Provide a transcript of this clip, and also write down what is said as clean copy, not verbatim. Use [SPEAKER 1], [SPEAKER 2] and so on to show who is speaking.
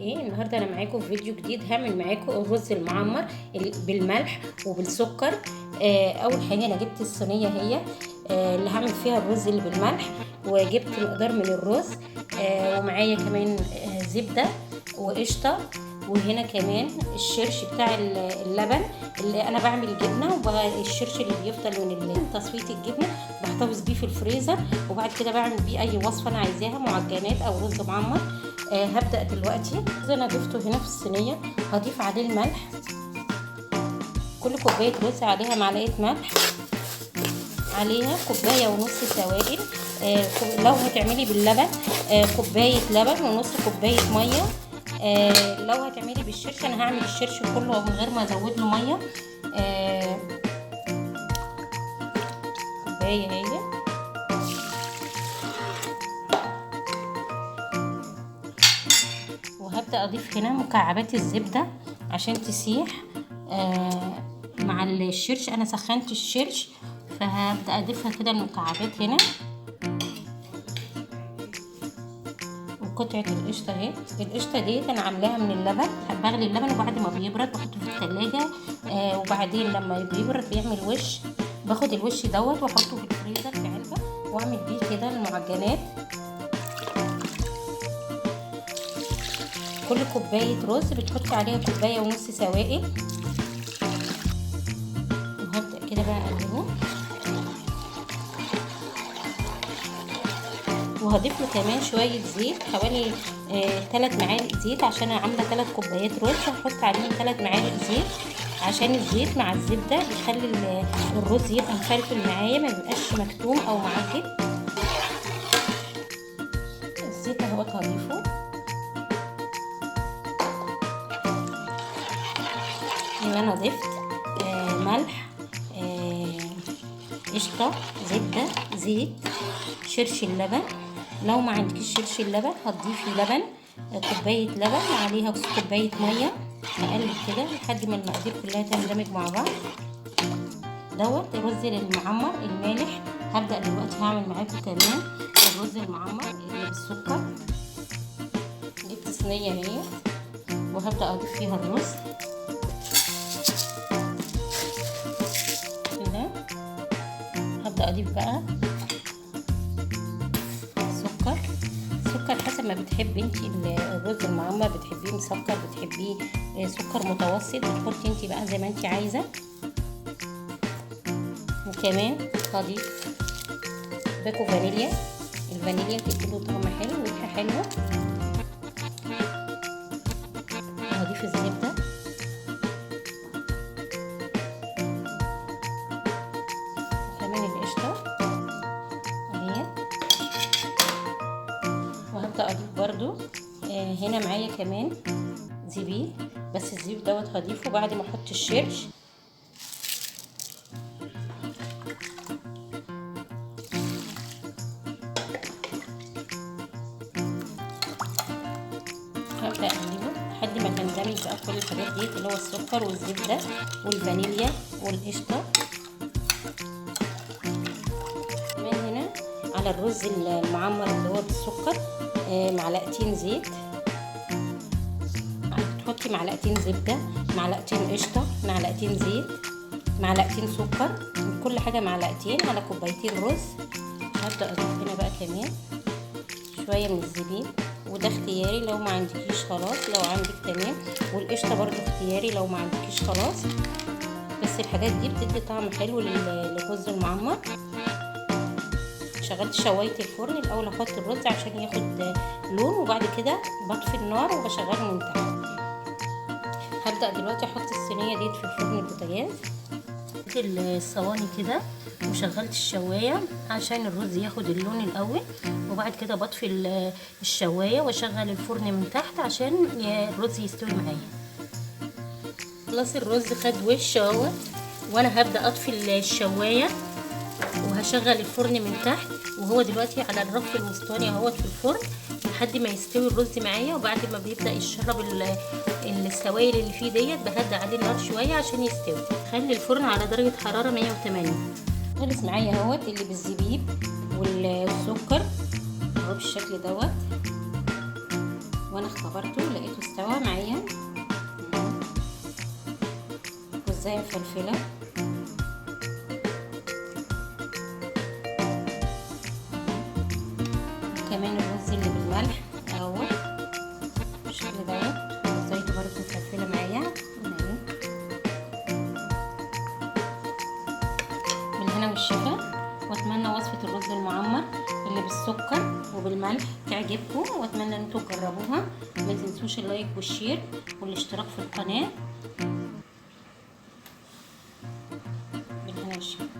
[SPEAKER 1] ايه؟ النهارده انا معاكم في فيديو جديد. هعمل معاكم الرز المعمر بالملح وبالسكر. اول حاجه انا جبت الصينيه هي اللي هعمل فيها الرز اللي بالملح، وجبت مقدار من الرز، ومعايا كمان زبده وقشطه، وهنا كمان الشرش بتاع اللبن اللي انا بعمل جبنه، والشرش اللي بيفضل من تصفيه الجبنه بحتفظ بيه في الفريزر، وبعد كده بعمل بيه اي وصفه انا عايزاها، معجنات او رز معمر. هبدا دلوقتي زي انا ضفته هنا في الصينيه، هضيف عليه الملح. كل كوبايه رز عليها معلقه ملح، عليها كوبايه ونص سوائل. لو هتعملي باللبن كوبايه لبن ونص كوبايه ميه. لو هتعملي بالشرش انا هعمل الشرش كله من غير ما ازود له ميه. كوبايه هي، وهبدا اضيف هنا مكعبات الزبده عشان تسيح مع الشرش. انا سخنت الشرش فهبدا اضيفها كده المكعبات هنا، وقطعه القشطه اهي. القشطه ديت انا عاملاها من اللبن، بغلي اللبن وبعد ما بيبرد بحطه في الثلاجه، وبعدين لما بيبرد بيعمل وش، باخد الوش دوت واحطه في الفريزر في علبه واعمل بيه كده المعجنات. كل كوبايه رز بتحطي عليها كوبايه ونص سوائل، وهبدا كده بقى اقلبه، وهضيف له كمان شويه زيت، حوالي 3 معالق زيت، عشان انا عامله 3 كوبايات رز هحط عليهم 3 معالق زيت، عشان الزيت مع الزبده بيخلي الرز يبقى مفلفل معايا، ما يبقاش مكتوم او معجن. الزيت اهوت هضيفه، ان انا ضفت ملح، قشطه، زبده، زيت، شرش اللبن. لو ما عندكيش شرش اللبن هتضيفي لبن، كوبايه لبن عليها كوبايه ميه، نقلب كده لحد ما المقادير كلها تندمج مع بعض. دوت الرز المعمر المالح. هبدا دلوقتي هعمل معاكم كمان الرز المعمر اللي بالسكر. جبت صينيه اهي وهبدا اضيف فيها الرز كده. هبدا اضيف بقى سكر حسب ما بتحبي انت الرز المعمر، بتحبيه مسكر، بتحبيه سكر متوسط، بتحطي انت بقى زي ما انت عايزه. وكمان هضيف باكو فانيليا، الفانيليا بتديله طعم حلو وريحه حلوه. وهضيف الزبده، وكمان القشطه اهي. وهبدا اضيف برضو هنا معايا كمان زبيب، بس الزبيب دوت هضيفه بعد ما احط الشرش. هبدا اقلبه لحد ما تندمج بقى كل الحاجات ديت، اللي هو السكر والزبده والفانيليا والقشطه. كمان هنا على الرز المعمر اللي هو بالسكر معلقتين زيت، تحطي معلقتين زبده، معلقتين قشطه، معلقتين زيت، معلقتين سكر، كل حاجه معلقتين على كوبايتين رز. هبدا اضيف هنا بقى كمان شويه من الزبيب، وده اختياري، لو ما عندكيش خلاص، لو عندك تمام. والقشطه برضو اختياري، لو ما عندكيش خلاص. بس الحاجات دي بتدي طعم حلو للرز المعمر. شغلت شوايه الفرن الاول، احط الرز عشان ياخد لون، وبعد كده بطفي النار وبشغله من تحت. هبدا دلوقتي احط الصينيه ديت في الفرن البوتاجاز، الصواني كده، وشغلت الشوايه عشان الرز ياخد اللون الاول، وبعد كده بطفي الشوايه واشغل الفرن من تحت عشان الرز يستوي معايا. خلاص الرز خد وش اهو، وانا هبدا اطفي الشوايه وهشغل الفرن من تحت، وهو دلوقتي على الرف الوسطاني اهوت في الفرن لحد ما يستوي الرز معايا. وبعد ما بيبدا يشرب السوائل اللي فيه ديت بهدى عليه النار شويه عشان يستوي. خلي الفرن على درجه حراره 180. خلص معايا اهوت اللي بالزبيب والسكر اهو بالشكل دوت، وانا اختبرته لقيته استوى معايا، وازاي مفلفله. كمان الرز اللي بالملح اهو بالشكل دوت، وزيته برضه مفلفله معايا. بالهنا والشفا، واتمنى وصفه الرز المعمر اللي بالسكر وبالملح تعجبكم، واتمنى ان انتوا تجربوها. ما تنسوش اللايك والشير والاشتراك في القناه. بالهنا والشفا.